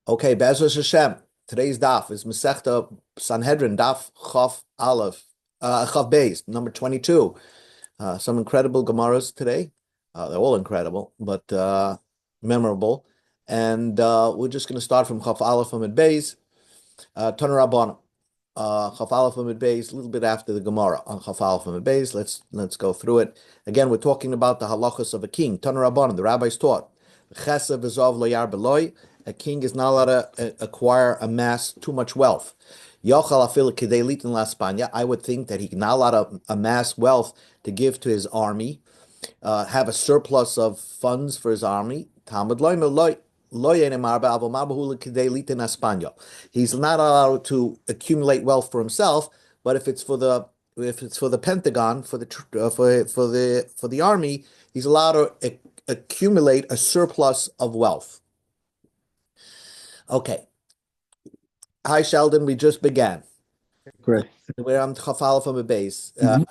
Okay, Bezos Hashem. Today's daf is Masechta Sanhedrin Daf Chav Beis, number 22. Some incredible Gemaras today. They're all incredible, but memorable. And we're just going to start from Chav Aleph Amid Beis, Tana Rabbanan. Chav Aleph Amid Beis, a little bit after the Gemara on Chav Aleph Amid Beis. Let's go through it. Again, we're talking about the halachas of a king. Tana Rabbanan, the rabbis taught. Chesed v'zov lo yar beloy. A king is not allowed to amass too much wealth. Yochal afil kidei litin la Spanya. I would think that he not allowed to amass wealth to give to his army, have a surplus of funds for his army. Talmud loy. He's not allowed to accumulate wealth for himself, but if it's for the Pentagon, for the army, he's allowed to accumulate a surplus of wealth. Okay. Hi, Sheldon. We just began. Great. We're on Chafal from a base. The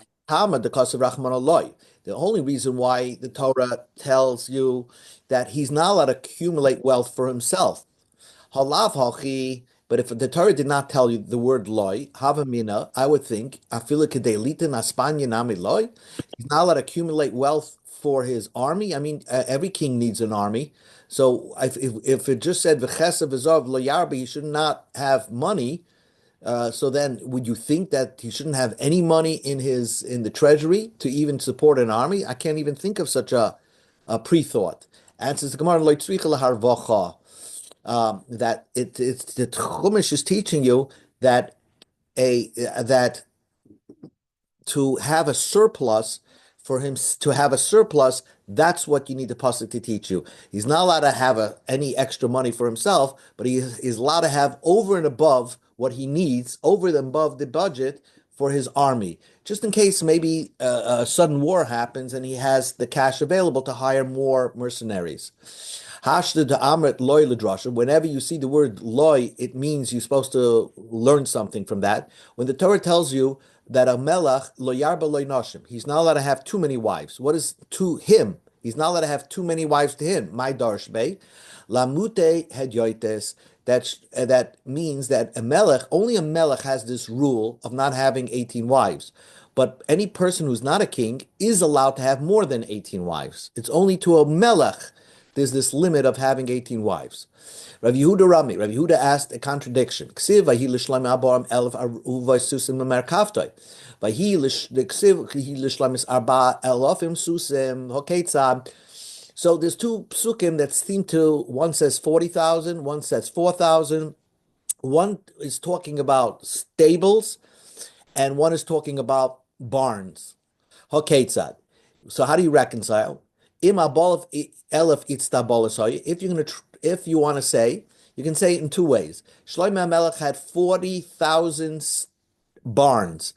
only reason why the Torah tells you that he's not allowed to accumulate wealth for himself. Halav hachi, but if the Torah did not tell you the word loy, havamina, I would think, afila kedelitin aspanya nami loy, he's not allowed to accumulate wealth for his army. I mean, every king needs an army. So if it just said v'chesa v'zov lo yarbi, he should not have money. So then, would you think that he shouldn't have any money in the treasury to even support an army? I can't even think of such a pre-thought. Answers the Gemara that it's the Chumash is teaching you that that to have a surplus that's what you need the pasuk to teach you. He's not allowed to have any extra money for himself, but he is allowed to have over and above what he needs, over and above the budget for his army, just in case maybe a sudden war happens and he has the cash available to hire more mercenaries. Whenever you see the word loy, it means you're supposed to learn something from that. When the Torah tells you that a melach lo yarba lo noshim, he's not allowed to have too many wives. What is to him? He's not allowed to have too many wives to him. My darsh bey, lamute hedyoites. That means that only a melech has this rule of not having 18 wives. But any person who's not a king is allowed to have more than 18 wives. It's only to a melech there's this limit of having 18 wives. Rav Yehuda asked a contradiction. So there's two psukim that seem to, one says 40,000, one says 4,000. One is talking about stables, and one is talking about barns. Hoketzad. So how do you reconcile? If you want to say, you can say it in two ways. Shlomo HaMelech had 40,000 barns.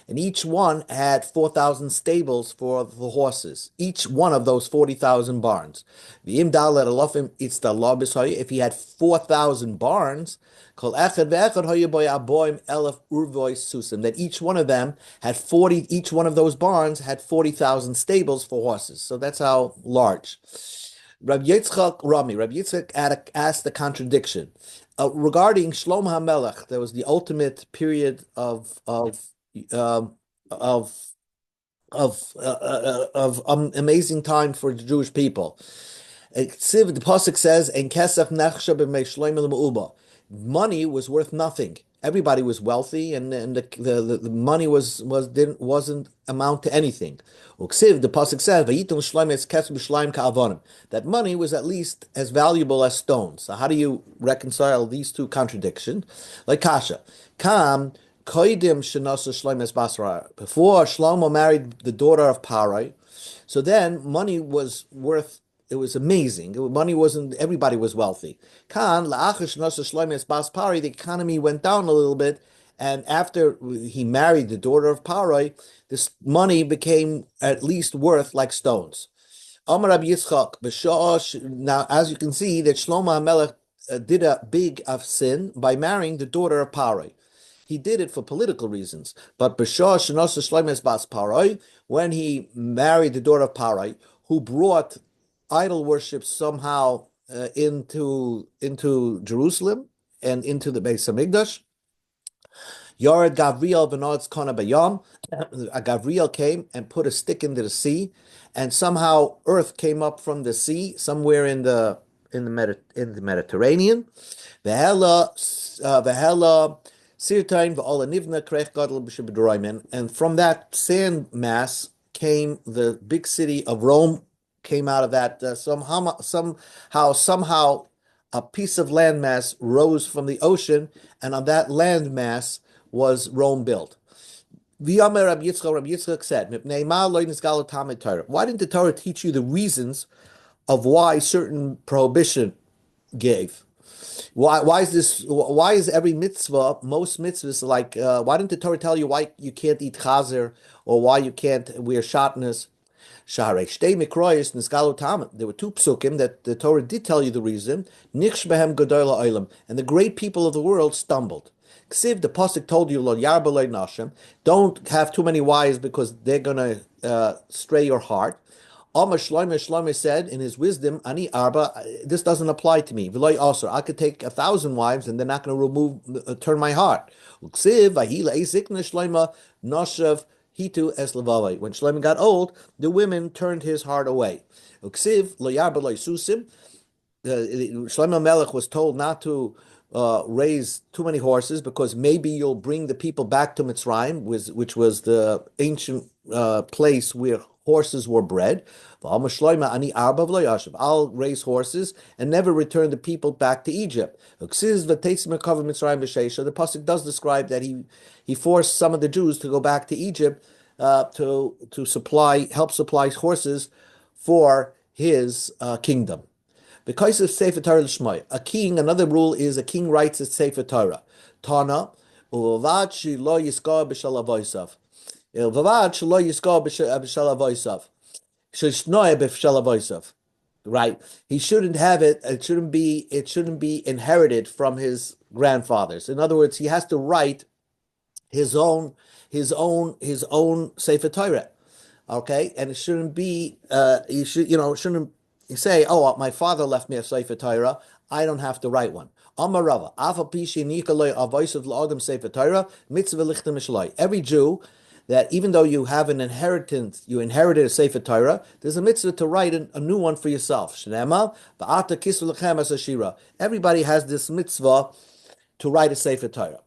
And each one had 4,000 stables for the horses. Each one of those 40,000 barns. If he had 4,000 barns, that each one of them had 40, each one of those barns had 40,000 stables for horses. So that's how large. Rabbi Yitzchak asked the contradiction. Regarding Shlomo HaMelech, there was the ultimate period of amazing time for the Jewish people. The pasuk says, "En kesef nechsha b'mei Shlomo l'meuba." Money was worth nothing. Everybody was wealthy, and the money wasn't amount to anything. The pasuk says, that money was at least as valuable as stones. So how do you reconcile these two contradictions? Like Kasha, before Shlomo married the daughter of Parai, so then money was worth. It was amazing. Money wasn't, everybody was wealthy. The economy went down a little bit, and after he married the daughter of Parai, this money became at least worth like stones. Amar Rabbi Yitzchak, now as you can see, that Shlomo HaMelech did a big of sin by marrying the daughter of Parai. He did it for political reasons, but when he married the daughter of Parai, who brought idol worship somehow into Jerusalem and into the Beis Hamikdash. Yared Gavriel v'noetz kona bayom. Gavriel came and put a stick into the sea, and somehow earth came up from the sea somewhere in the Mediterranean. V'hela sirtain v'ola nivna krech gadol b'shebedroimen, and from that sand mass came the big city of Rome. Came out of that somehow a piece of landmass rose from the ocean, and on that landmass was Rome built. V'yamer Rabbi Yitzchak said, why didn't the Torah teach you the reasons of why certain prohibition gave? Why is this? Why is every mitzvah, most mitzvahs, like? Why didn't the Torah tell you why you can't eat chazer or why you can't wear shatnez? There were two psukim that the Torah did tell you the reason. Nichsh behem gadol ha'olam, and the great people of the world stumbled. Ksiv, the pasuk told you, Lo yarba lo nashem, don't have too many wives because they're gonna stray your heart. Amar Shlomo said in his wisdom, Ani arba, this doesn't apply to me. V'loy asur, I could take 1,000 wives and they're not going to turn my heart. Ksiv, vahila esikna Shlomo noshav hitu es levavai. When Shlomo got old, the women turned his heart away. Ksiv lo yarba lo susim. Shlomo Melech was told not to raise too many horses because maybe you'll bring the people back to Mitzrayim, which was the ancient place where horses were bred. I'll raise horses and never return the people back to Egypt. The pasuk does describe that he forced some of the Jews to go back to Egypt to help supply horses for his kingdom. Because of Sefer Torah l'shmai, another rule is a king writes a Sefer Torah. Tana, uvad shelo yiskar b'shal avosav. Uvad shelo yiskar b'shal avosav. Sheshnoi b'shal avosav. Right? He shouldn't have it. It shouldn't be inherited from his grandfathers. In other words, he has to write his own Sefer Torah. Okay, and it shouldn't be. Shouldn't. You say, "Oh, my father left me a Sefer Torah. I don't have to write one." Amar Rava, every Jew that even though you have an inheritance, you inherited a Sefer Torah, there's a mitzvah to write a new one for yourself. Everybody has this mitzvah to write a Sefer Torah.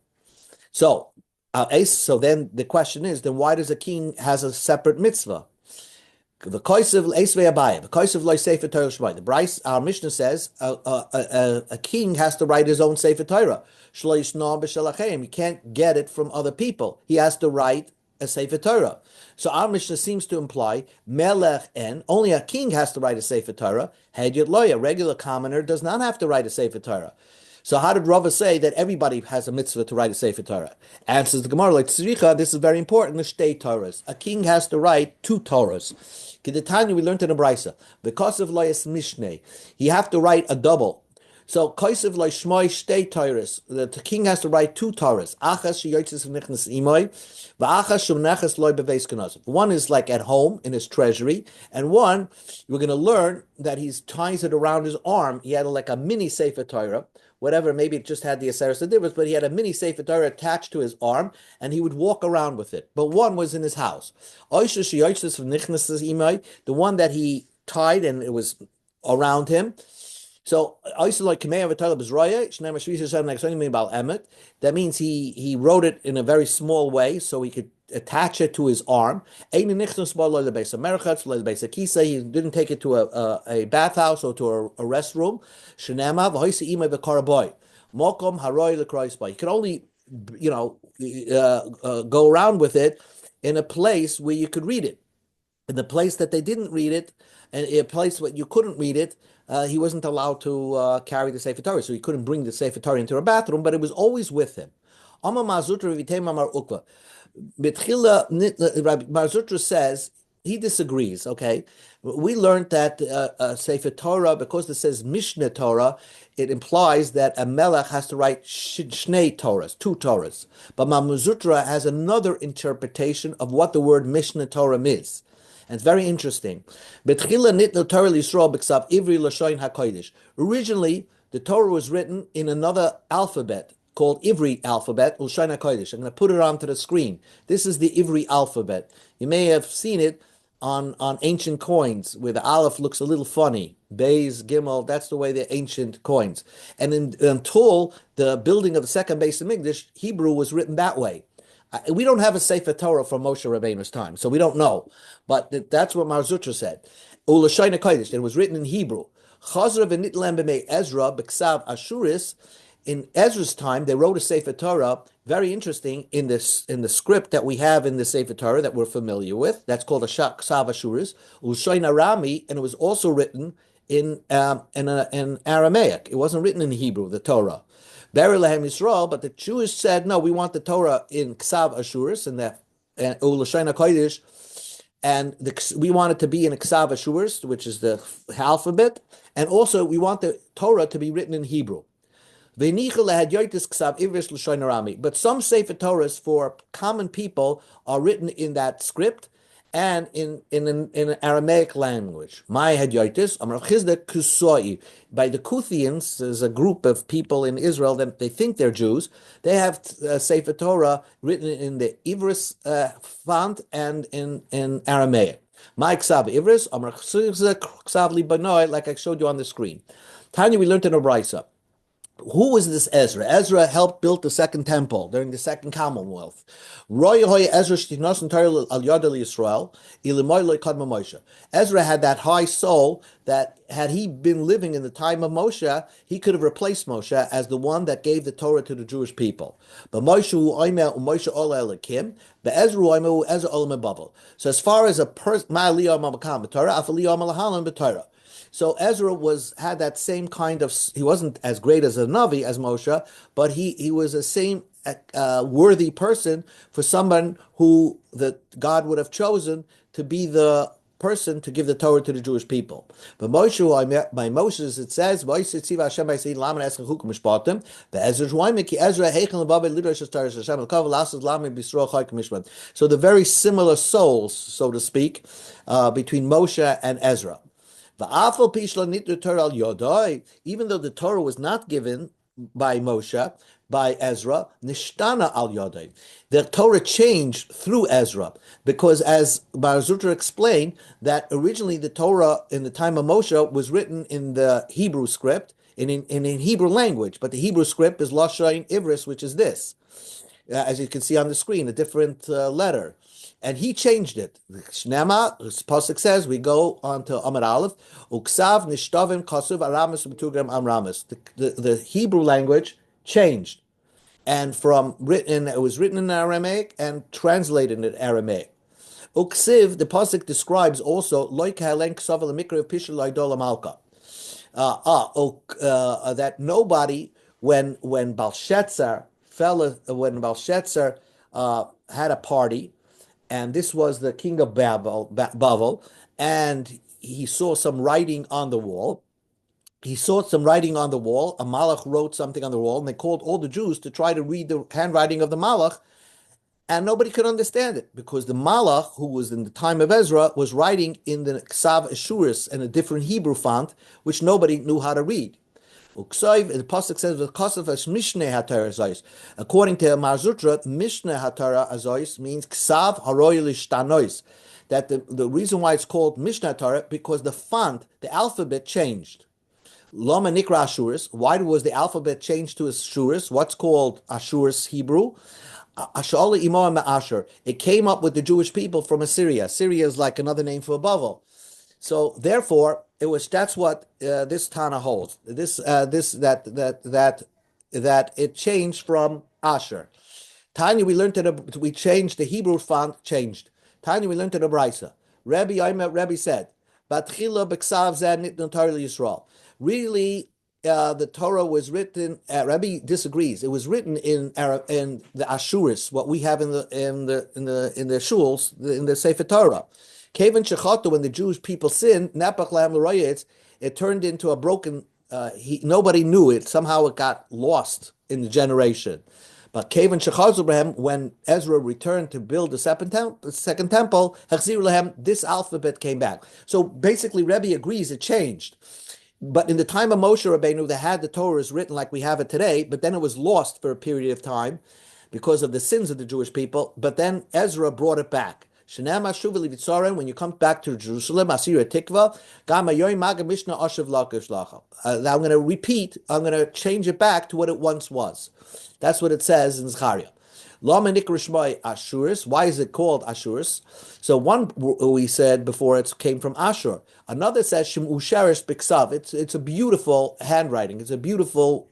So then the question is, then why does a king has a separate mitzvah? The Bryce, our Mishnah says, a king has to write his own Sefer Torah. He can't get it from other people. He has to write a Sefer Torah. So our Mishnah seems to imply Melech and only a king has to write a Sefer Torah. A regular commoner does not have to write a Sefer Torah. So how did Rava say that everybody has a mitzvah to write a Sefer Torah? Answers the Gemara, like Tzricha, this is very important, the Shtei Torahs. A king has to write 2 Torahs. Kedetanya, we learned in a Brisa, because of Loyas Mishneh, he have to write a double. So, Kaisav Loy Shmoi Shtei Torahs, the king has to write 2 Torahs. Achas sheyotzes v'nichnas imoy, v'achas shumnechas loy beveis kanasav. One is like at home in his treasury, and one, we're going to learn that he ties it around his arm. He had like a mini Sefer Torah, whatever, maybe it just had the Aseres Adivos, but he had a mini Sefer Torah attached to his arm, and he would walk around with it. But one was in his house. The one that he tied and it was around him. So that means he wrote it in a very small way, so he could attach it to his arm. He didn't take it to a bathhouse or to a restroom. He could only, go around with it in a place where you could read it. In the place that they didn't read it, and a place where you couldn't read it, he wasn't allowed to carry the Sefer Torah, so he couldn't bring the Sefer Torah into a bathroom, but it was always with him. Marzutra says, he disagrees, okay? We learned that Sefer Torah, because it says Mishnah Torah, it implies that a melech has to write Shnei Torahs, 2 Torahs. But Marzutra has another interpretation of what the word Mishnah Torah is. And it's very interesting. Betchila nitnu Torah Yisrael b'ksav ivri l'shoin hakodesh. Originally, the Torah was written in another alphabet called Ivri alphabet, l'shoin hakodesh. I'm going to put it onto the screen. This is the Ivri alphabet. You may have seen it on ancient coins where the aleph looks a little funny. Beis, Gimel, that's the way the ancient coins. And until the building of the second base of Mikdash, Hebrew was written that way. We don't have a Sefer Torah from Moshe Rabbeinu's time, so we don't know. But that's what Mar Zutra said. U'l'shoin hakodesh, it was written in Hebrew. Chazra v'nitlam b'mei Ezra b'ksav Ashuris. In Ezra's time, they wrote a Sefer Torah, very interesting, in the script that we have in the Sefer Torah that we're familiar with. That's called a Ksav Ashuris, L'shoin Arami, and it was also written in Aramaic. It wasn't written in Hebrew, the Torah. Beri Lahem Yisrael, but the Jewish said, no, we want the Torah in Ksav Ashuris, and L'shoin HaKodesh, and we want it to be in Ksav Ashuris, which is the alphabet, and also we want the Torah to be written in Hebrew. But some Sefer Torahs for common people are written in that script and in an Aramaic language. My Hadyotis, by the Kuthians, there's a group of people in Israel that they think they're Jews. They have Sefer Torah written in the Ivris font and in Aramaic. My Ksav Ivris, like I showed you on the screen. Tanya, we learned in a Brisa. Who was this Ezra? Ezra helped build the second temple during the second Commonwealth. Ezra had that high soul that had he been living in the time of Moshe, he could have replaced Moshe as the one that gave the Torah to the Jewish people. But so as far as a person, so Ezra had that same kind of, he wasn't as great as a Navi as Moshe, but he was the same worthy person for someone who that God would have chosen to be the person to give the Torah to the Jewish people. But Moshe, by Moses it says, so the very similar souls, so to speak, between Moshe and Ezra. Even though the Torah was not given by Moshe, by Ezra, nishtana al yodai. The Torah changed through Ezra, because as Bar Zutra explained, that originally the Torah in the time of Moshe was written in the Hebrew script, in Hebrew language, but the Hebrew script is Lashon Ivris, which is this. As you can see on the screen, a different letter. And he changed it. Shnema, Pasuk says, we go on to Amar Aleph, Uksav nishtavim kasuv aramis b'tugram amramis. The Hebrew language changed. And it was written in Aramaic and translated in Aramaic. Uksiv, the Pasuk describes also, loik ha'elen ksav al-mikra pishul l'idol malka. That nobody, when Belshazzar had a party, and this was the king of Babel, and he saw some writing on the wall. A malach wrote something on the wall, and they called all the Jews to try to read the handwriting of the malach, and nobody could understand it, because the malach, who was in the time of Ezra, was writing in the Ksav Ashuris in a different Hebrew font, which nobody knew how to read. The pasuk says the Kosav as Mishneh HaTorah Azois. According to Mar Zutra, Mishneh HaTorah Azois means Ksav Haroy Lishtanois. That the reason why it's called Mishneh Torah, because the font, the alphabet changed. Lama Nikra Ashuris. Why was the alphabet changed to Ashuris? What's called Ashuris Hebrew? Ash'ala Imoam Asher. It came up with the Jewish people from Assyria. Syria is like another name for Babel. So therefore, that's what this Tana holds. That it changed from Asher. Tanya, we learned that we changed the Hebrew font. Changed. Tanya, we learned in the Brisa. Rebbe said, "Batchila b'ksav zeh nitnu Torah Yisrael." Really, the Torah was written. Rebbe disagrees. It was written in the Ashuris, what we have in the shuls, in the Sefer Torah. Kavan shechatu, when the Jewish people sinned, napach lam l'royetz, it turned into a broken. Nobody knew it. Somehow it got lost in the generation. But Kavan Shechazu Brahem, when Ezra returned to build the second temple, Hachziru Lahem, this alphabet came back. So basically, Rebbe agrees it changed. But in the time of Moshe Rabbeinu, they had the Torah written like we have it today, but then it was lost for a period of time because of the sins of the Jewish people. But then Ezra brought it back. When you come back to Jerusalem, Asira Tikva, now I'm going to repeat, I'm going to change it back to what it once was. That's what it says in Zechariah. Ashuris. Why is it called Ashuris? So one we said before it came from Ashur. Another says Shem Usherish Biksav. It's a beautiful handwriting. It's a beautiful.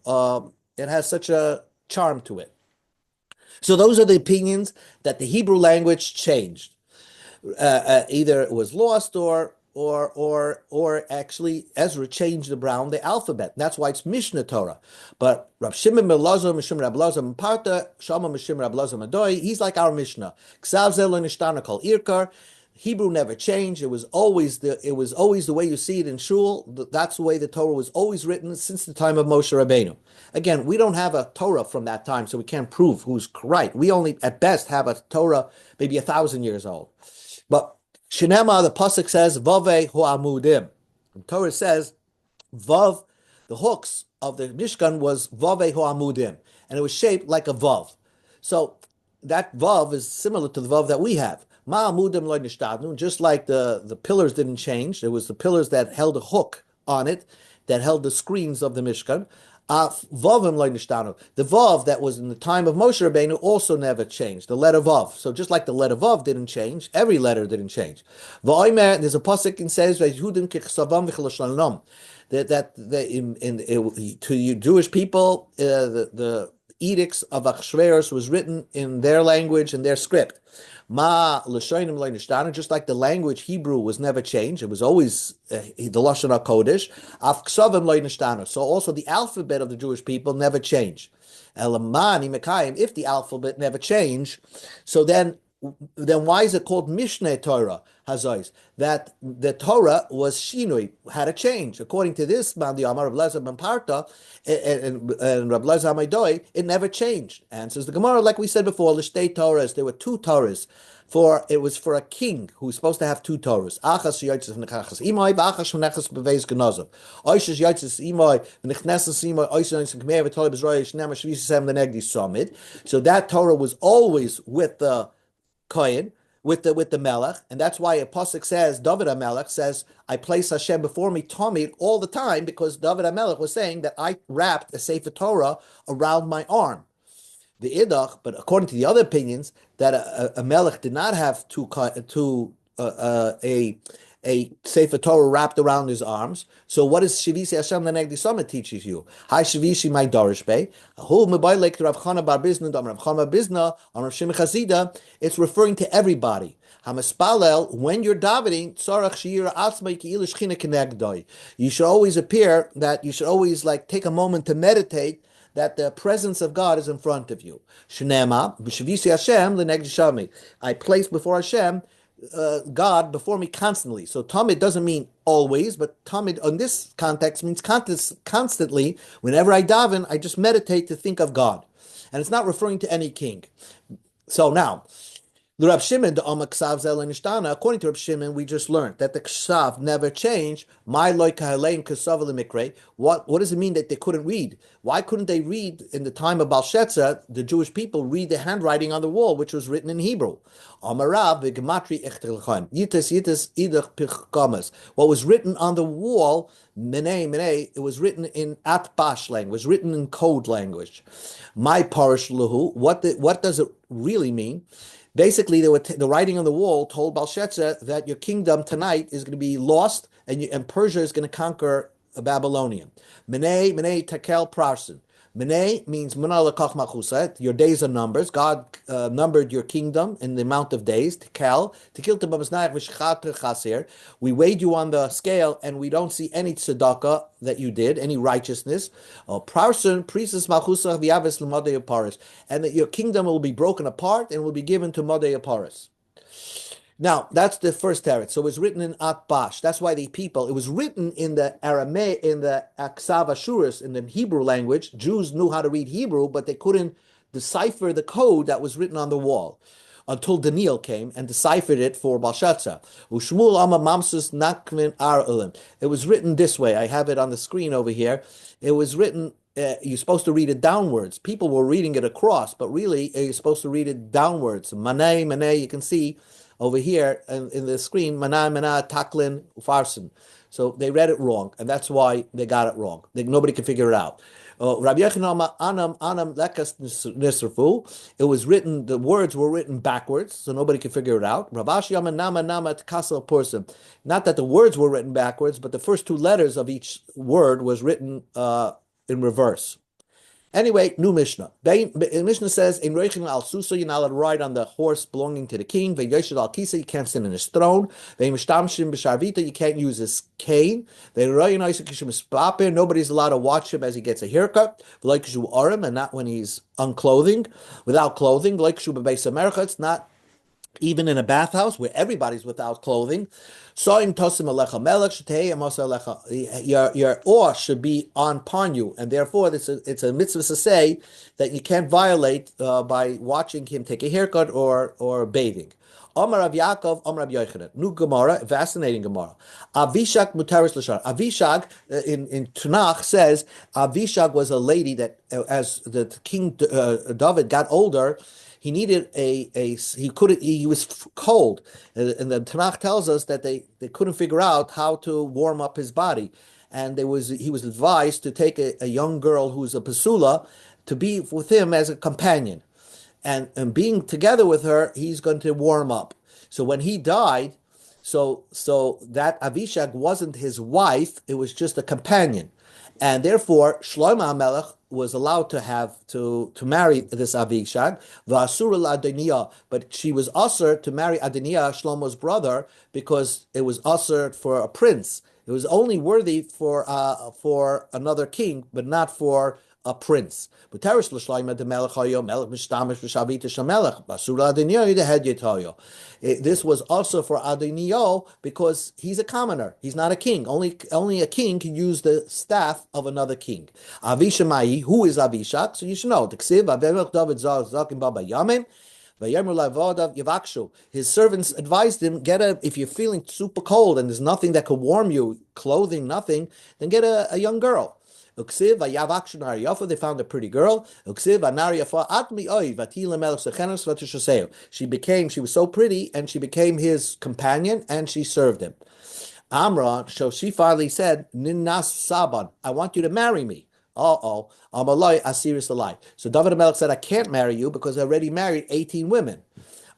It has such a charm to it. So those are the opinions that the Hebrew language changed. Either it was lost or actually Ezra changed around the alphabet. That's why it's Mishnah Torah. But Rab Shimon ben Elazar, Mishim Rab Elazar Parta, Shama Mishim Rab Elazar Madoi, he's like our Mishnah. Ksav Zel Nishtana Kol Irkar. Hebrew never changed. It was always the way you see it in Shul. That's the way the Torah was always written since the time of Moshe Rabbeinu. Again, we don't have a Torah from that time, so we can't prove who's right. We only, at best, have a Torah maybe 1,000 years old. But Shinema, the pasuk says, Vave ho'amudim. The Torah says, Vav, the hooks of the Mishkan was Vave ho'amudim, and it was shaped like a Vav. So that Vav is similar to the Vav that we have. Ma'amudim lo nishtadnu, just like the pillars didn't change. It was the pillars that held a hook on it, that held the screens of the Mishkan. Vavim lo nishtanu. The Vav that was in the time of Moshe Rabbeinu also never changed. The letter Vav. So just like the letter Vav didn't change, every letter didn't change. V'oimer, there's a pasuk and says that to you Jewish people, the edicts of Achashverosh was written in their language and their script. Just like the language Hebrew was never changed, it was always the Lashon HaKodesh. So also the alphabet of the Jewish people never changed. If the alphabet never changed, so then why is it called Mishneh Torah Hazois? That the Torah was Shinui, had a change. According to this, the Amar of Lezer ben Parta and Rab Lezer Amaydoi, it never changed. And says the Gemara, like we said before, L'shtei Torahs, there were two Torahs. It was for a king who's supposed to have two Torahs. Achas yotzes v'nechachas imoi, v'achas v'nechas b'veis genozov. Oishes yotzes imoi, v'nechnesas imoi, oishes yotzes k'mei v'tolei b'zroi, shnema shvisisem l'negdi somid. So that Torah was always with the Kohen, with the Melech, and that's why a pasuk says, David HaMelech says, I place Hashem before me, Tomid, all the time, because David HaMelech was saying that I wrapped a Sefer Torah around my arm. The Idach, but according to the other opinions, that a Melech did not have a Sefer Torah wrapped around his arms. So what does Shivisi Hashem Lenegdi Summit teaches you? Hi Shivisi my Dorish Bey. Hu Mebailek to Rav Chana Bar Bizna, Rav Chana Bizna, Rav Shimon Chazida. It's referring to everybody. Hamaspalel, when you're davening, tzarach shira atzmai ki ilish china kenegdoi. You should always appear that you should always take a moment to meditate that the presence of God is in front of you. Shnema, b'shivisi Hashem l'negdi shami. I place before Hashem God before me constantly. So Tamid doesn't mean always, but Tamid in this context means constantly. Whenever I daven, I just meditate to think of God. And it's not referring to any king. So now, the Rab Shimon, the Oma Ksav Zel Nishtana, according to Rab Shimon, we just learned that the Ksav never changed. My loy kahalein Ksav Mikre. What does it mean that they couldn't read? Why couldn't they read in the time of Balshetzer? The Jewish people read the handwriting on the wall, which was written in Hebrew. Amarav v'gematri echtelchaim yites idach pichkamas. What was written on the wall, menei, it was written in Atbash language, written in code language. My parish luhu. What does it really mean? Basically, the writing on the wall told Belshazzar that your kingdom tonight is going to be lost, and Persia is going to conquer Babylonian. Menei tekel parson. Menei means your days are numbers. God numbered your kingdom in the amount of days. Tekel we weighed you on the scale, and we don't see any tzedakah that you did, any righteousness. Parson priestess malchusa v'yavis l'madei paris, and that your kingdom will be broken apart and will be given to madei paris. Now, that's the first teretz. So it was written in Atbash. That's why it was written in the Aramaic, in the Aksav Ashuris, in the Hebrew language. Jews knew how to read Hebrew, but they couldn't decipher the code that was written on the wall until Daniel came and deciphered it for Belshazzar. Ushmul Ama Mamsus Nakvin Ar Ulim. It was written this way. I have it on the screen over here. It was written, you're supposed to read it downwards. People were reading it across, but really you're supposed to read it downwards. Manay, Manay, you can see over here in the screen, Manay, Manay, Taklin, Ufarsin. So they read it wrong, and that's why they got it wrong. Nobody could figure it out. Rabbi Yechonama Anam Anam Lekas Nisrafu. It was written. The words were written backwards, so nobody could figure it out. Ravashi Yama Nama Nama Kasal Person. Not that the words were written backwards, but the first two letters of each word was written in reverse. Anyway, new Mishnah. Mishnah says, "In Reichin al Susa, you're not allowed to ride on the horse belonging to the king. Ve'yeshad al Kisa, you can't sit in his throne. Ve'mishtamshim b'sharvita, you can't use his cane. Ve'royin Isaac Kishim, nobody's allowed to watch him as he gets a haircut. Like Shu Arim, and not when he's unclothing, without clothing. Like Shu Bebeis America, it's not even in a bathhouse where everybody's without clothing. Your awe should be upon you, and therefore it's a mitzvah to say that you can't violate by watching him take a haircut or bathing. Amar Rav Yaakov, Amar Rav Yochanan. New Gemara, fascinating Gemara. Avishag mutaris l'shar. Avishag in Tanakh says Avishag was a lady that as the King David got older, he needed he was cold, and the Tanakh tells us that they couldn't figure out how to warm up his body, and he was advised to take a young girl who's a pasula to be with him as a companion, and being together with her, he's going to warm up. So when he died, so that Avishag wasn't his wife; it was just a companion. And therefore, Shlomo HaMelech was allowed to marry this Avishag, V'asura Adoniah, but she was usher to marry Adoniah, Shlomo's brother, because it was usher for a prince. It was only worthy for another king, but not for a prince. This was also for Adoniah because he's a commoner. He's not a king. Only a king can use the staff of another king. Avishamai, who is Avishag? So you should know. His servants advised him, if you're feeling super cold and there's nothing that could warm you, clothing, nothing, then get a young girl. They found a pretty girl. She was so pretty, and she became his companion, and she served him. Amra, so she finally said, Ninnas Saban, I want you to marry me. Amalai Asiris Alai. So David HaMelech said, I can't marry you because I already married 18 women.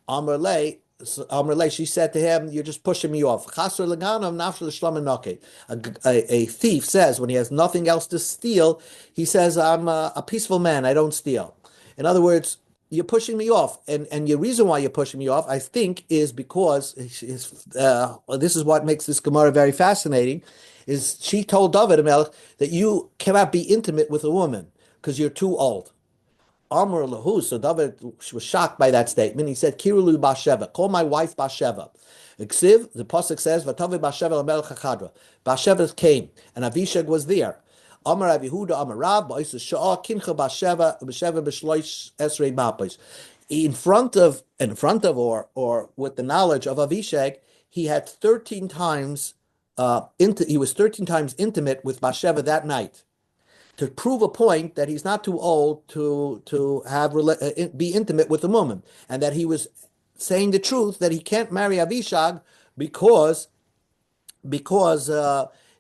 Amrle, she said to him, you're just pushing me off. A thief says, when he has nothing else to steal, he says, I'm a peaceful man, I don't steal. In other words, you're pushing me off. And the reason why you're pushing me off, I think, is because, this is what makes this Gemara very fascinating, is she told David HaMelech that you cannot be intimate with a woman because you're too old. Amr lahu. So David was shocked by that statement. He said, Kirulu Basheva, call my wife Basheva. Iksiv, the pasuk says, Vatavi Basheva Melech HaChadra. Basheva came, and Avishag was there. Amar Rav Yehuda, Amar Rab, Ba'is Sha'ah, Kincha Basheva, Basheva B'shloish Esrei Mapis. In front of, or with the knowledge of Avishag, he had 13 times, he was 13 times intimate with Basheva that night, to prove a point that he's not too old to have be intimate with a woman, and that he was saying the truth that he can't marry Avishag because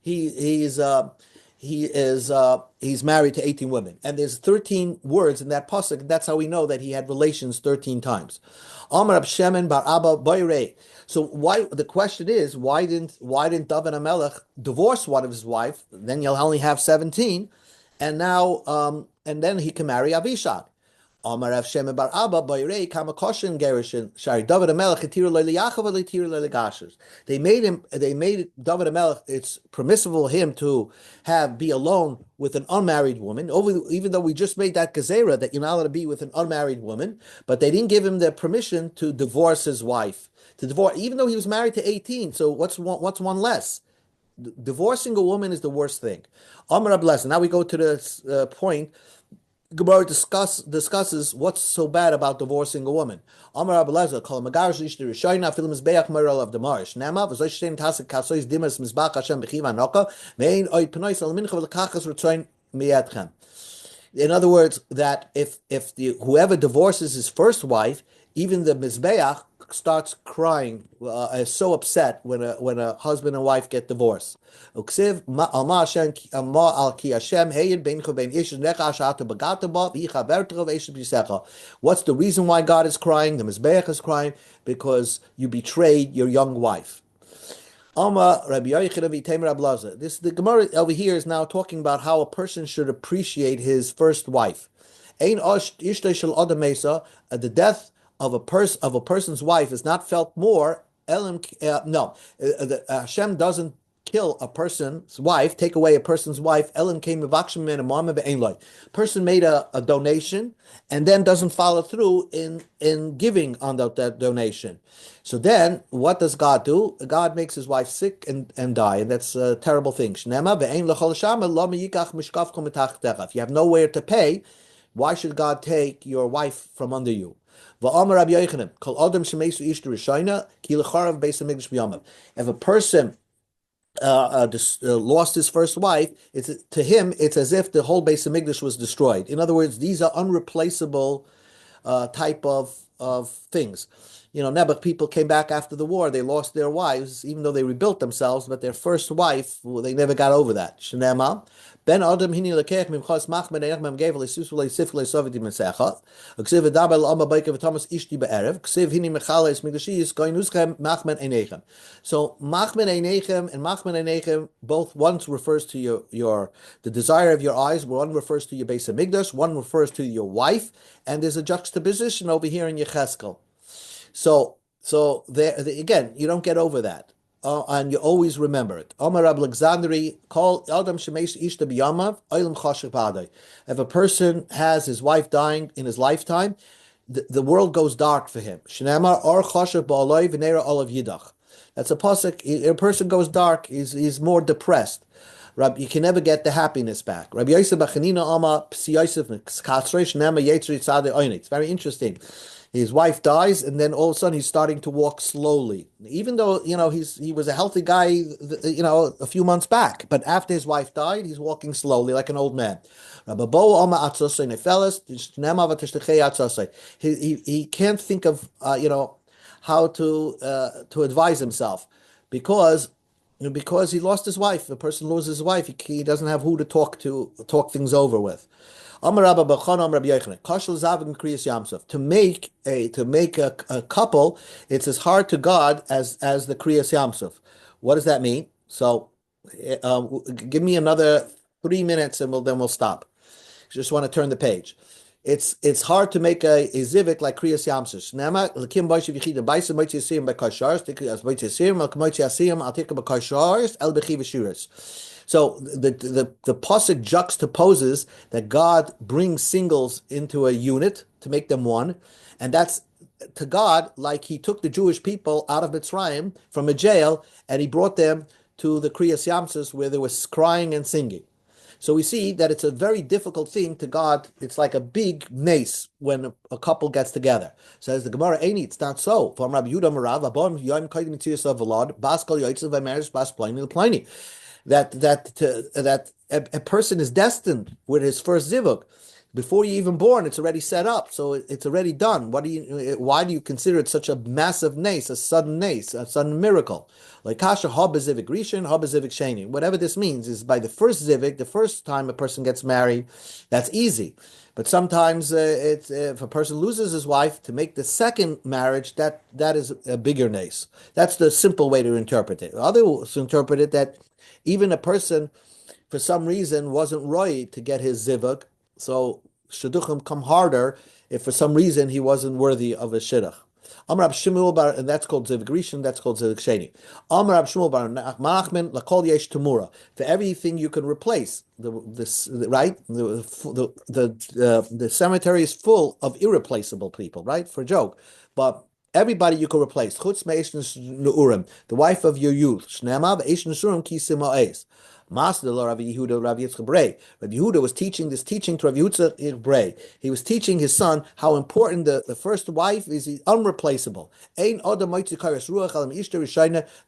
he's married to 18 women, and there's 13 words in that pasuk, and that's how we know that he had relations 13 times. Amar Rab Shemen bar Abba Boirei. So why, the question is, why didn't David HaMelech divorce one of his wife? Then you'll only have 17. And now, and then he can marry Avishag. Amar Rav Shemen bar Abba Boirei Kama Koshin Gerishin Shari David HaMelech Etiru Le'liyachav Etiru Le'legashers. They made David HaMelech, it's permissible him to be alone with an unmarried woman, even though we just made that gezerah that you're not allowed to be with an unmarried woman, but they didn't give him the permission to divorce his wife, even though he was married to 18. So what's one less? Divorcing a woman is the worst thing. Amar Blessing. Now we go to the point. Gemara discusses what's so bad about divorcing a woman. Amar Abelezer, Kol Megarish Ish Rishayna Film Mizbeach Meral of the Marish. Nema v'zoy shtein tasik kasois dimas mizbach Hashem b'chiva noka vein oid penois al mincha v'lekachas retzoin miyadchem. In other words, that if the whoever divorces his first wife, even the mizbeach starts crying, is so upset when a husband and wife get divorced. What's the reason why God is crying? The mizbeach is crying because you betrayed your young wife. This the Gemara over here is now talking about how a person should appreciate his first wife. The death of a person's wife is not felt more. Hashem doesn't kill a person's wife, take away a person's wife. Person made a donation and then doesn't follow through in giving on that donation. So then, what does God do? God makes his wife sick and die, and that's a terrible thing. If you have nowhere to pay, why should God take your wife from under you? If a person lost his first wife, to him it's as if the whole Beis Hamikdash was destroyed. In other words, these are unreplaceable type of things. Nebuch people came back after the war. They lost their wives, even though they rebuilt themselves, but their first wife, they never got over that. Shnema. Ben Adam hini lekech mimchas machmed einachem gave lesus leisif leisovit imesecha. Ksiv dabel amma baike v'tamas ishti be'erev. Ksiv hini mechales migdashis goin uschem machmed einachem. So machmed einachem and machmed einachem both once refers to your the desire of your eyes. One refers to your Beis Hamikdash. One refers to your wife, and there's a juxtaposition over here in Yecheskel. So there again, you don't get over that, and you always remember it. Omar Rab Alexandri, call Adam Shemesh Ishta B'Yamav Olam Chashich B'Adai. If a person has his wife dying in his lifetime, the world goes dark for him. Shnamar Or Chashich Ba'Aloi V'Neira Olav Yidach. That's a pasuk. A person goes dark. He's more depressed. You can never get the happiness back. Rabbi Yosef Bachanina Ama Psi Yosef Katzrei Shnama Yetzri Tzadei Oinit. It's very interesting. His wife dies, and then all of a sudden he's starting to walk slowly. Even though he was a healthy guy, a few months back, but after his wife died, he's walking slowly like an old man. He can't think of how to advise himself because he lost his wife. If a person loses his wife, he doesn't have who to talk things over with. To make a couple, it's as hard to God as the Kriyas Yamsuf. What does that mean? So, give me another 3 minutes, and then we'll stop. Just want to turn the page. It's hard to make a zivik like Kriyas Yamsuf. Nema lekim b'yishiv yichid b'yisem moitzi yasiyim b'kashars as moitzi yasiyim al k'moitzi yasiyim al tikka b'kashars el b'chiv v'shuras. So the pasuk juxtaposes that God brings singles into a unit to make them one, and that's to God like He took the Jewish people out of Mitzrayim from a jail and He brought them to the Kriyas Yamsuf where they were crying and singing. So we see that it's a very difficult thing to God. It's like a big mace when a couple gets together. Says the Gemara, Eini, it's not so. From Rabbi Yehuda Marav, Abom Yoim Kaidim Tziyas Avlad, Bas Kol Yoitzav V'Meres Bas Pliny Pliny. That a person is destined with his first zivug. Before you're even born, it's already set up, so it's already done. Why do you consider it such a massive nace, a sudden miracle? Like kasha haba zivik rishon, haba zivik sheni. Whatever this means is by the first zivik, the first time a person gets married, that's easy. But sometimes if a person loses his wife, to make the second marriage, that is a bigger nace. That's the simple way to interpret it. Others interpret it that even a person, for some reason, wasn't roy to get his zivug, so shidduchim come harder if for some reason he wasn't worthy of a shidduch. Amar Shmuel bar, and that's called zivug rishon, that's called zivug sheni. Amar Shmuel bar Nachman lakol yesh tamura. For everything you can replace, the cemetery is full of irreplaceable people, right? For a joke, but everybody you can replace. Chutz me'esh nu'urim, the wife of your youth. Shnema ve'esh nu'urim ki sima'es. Master Rabbi Yehuda, Rabbi Yitzchak Brei. Rabbi Yehuda was teaching this teaching to Rabbi Yitzchak Brei. He was teaching his son how important the first wife is. Unreplaceable.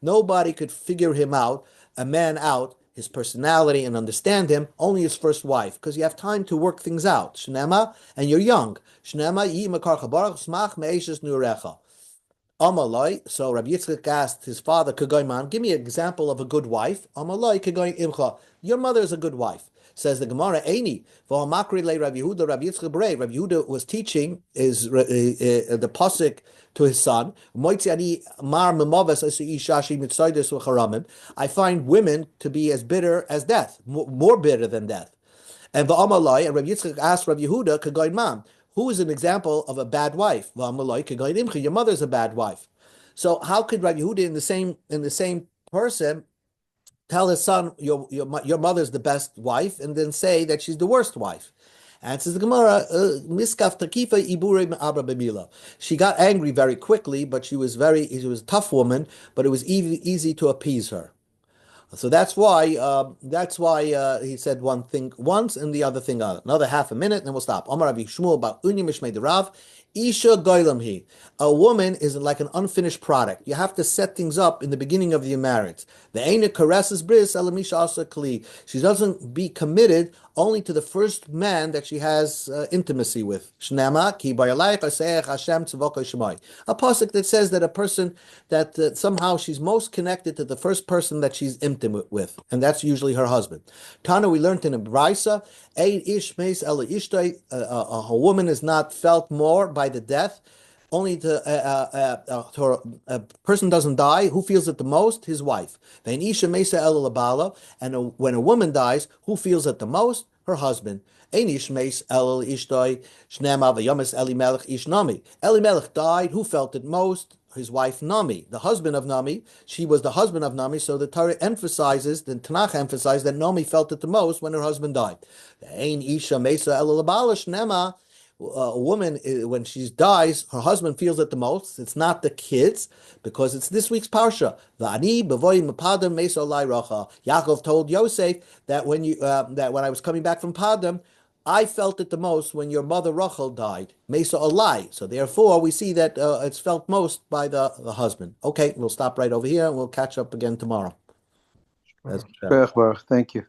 Nobody could figure him out, a man out, his personality, and understand him, only his first wife, because you have time to work things out. Shnema, and you're young. Shnema, yi makar chabarach smach me'eshes nurecha. Amalai, so Rabbi Yitzchak asked his father, Kagoyman, give me an example of a good wife. Amalai, Kagoy Imcha, your mother is a good wife. Says the Gemara, Eini, V'hamakri le Rabbi Yehuda, Rabbi Yitzchak Brei. Rabbi Yehuda was teaching the pasuk to his son. I find women to be as bitter as death, more bitter than death. And V'amalai, and Rabbi Yitzchak asked Rabbi Yehuda, Kagoyman, who is an example of a bad wife? Your mother is a bad wife. So how could Rabbi Yehuda in the same person tell his son your mother is the best wife and then say that she's the worst wife? And says the Gemara, Miskaf Takifa Ibure Abra Bemila. She got angry very quickly, but she was a tough woman, but it was easy to appease her. So that's why he said one thing once and the other thing another half a minute, and then we'll stop. Amar Rabbi Shmuel about Uni Mishmei Rav. Isha Goylam Hi. A woman is like an unfinished product. You have to set things up in the beginning of your marriage. The Eina caresses bris alamisha asa kli. She doesn't be committed only to the first man that she has intimacy with. Shnema ki bayalayich aseich Hashem tzavoko shemai. A pasuk that says that a person that somehow she's most connected to the first person that she's intimate with, and that's usually her husband. Tana, we learned in a brisa, ein ish meis ela ishtay. A woman is not felt more by the death. Only a person doesn't die. Who feels it the most? His wife. And when a woman dies, who feels it the most? Her husband. Elimelech died. Who felt it most? His wife Nami, the husband of Nami. She was the husband of Nami, so the Torah emphasizes, the Tanakh emphasized that Nami felt it the most when her husband died. A woman, when she dies, her husband feels it the most. It's not the kids, because it's this week's parsha. Yaakov told Yosef that when I was coming back from Padam, I felt it the most when your mother Rachel died. Mesa Olai. So therefore, we see that it's felt most by the husband. Okay, we'll stop right over here and we'll catch up again tomorrow. Thank you.